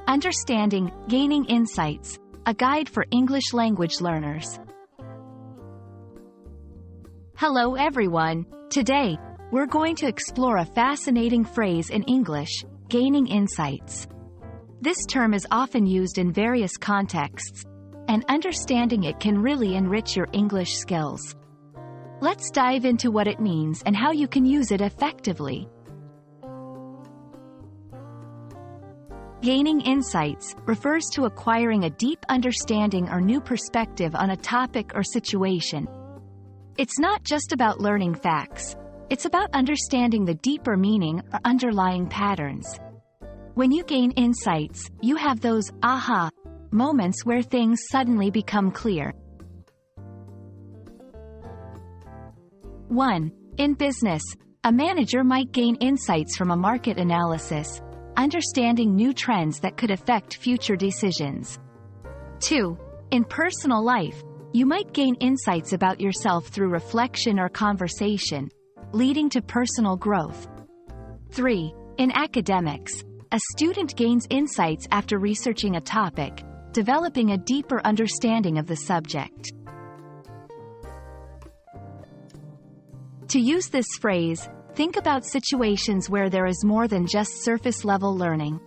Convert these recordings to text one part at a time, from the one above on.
Understanding, Gaining Insights, a guide for English language learners. Hello everyone. Today, we're going to explore a fascinating phrase in English, gaining insights. This term is often used in various contexts, and understanding it can really enrich your English skills. Let's dive into what it means and how you can use it effectively. Gaining insights refers to acquiring a deep understanding or new perspective on a topic or situation. It's not just about learning facts. It's about understanding the deeper meaning or underlying patterns. When you gain insights, you have those aha moments where things suddenly become clear. 1. In business, a manager might gain insights from a market analysis, understanding new trends that could affect future decisions. 2. In personal life, you might gain insights about yourself through reflection or conversation, leading to personal growth. 3. In academics, a student gains insights after researching a topic, developing a deeper understanding of the subject. To use this phrase, think about situations where there is more than just surface-level learning.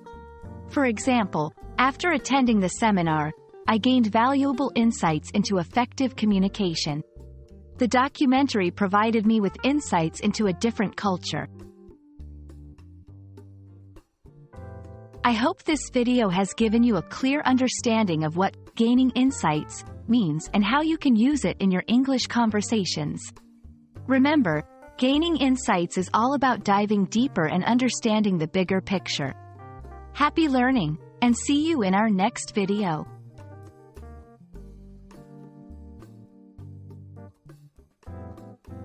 For example, after attending the seminar, I gained valuable insights into effective communication. The documentary provided me with insights into a different culture. I hope this video has given you a clear understanding of what gaining insights means and how you can use it in your English conversations. Remember, gaining insights is all about diving deeper and understanding the bigger picture. Happy learning, and see you in our next video.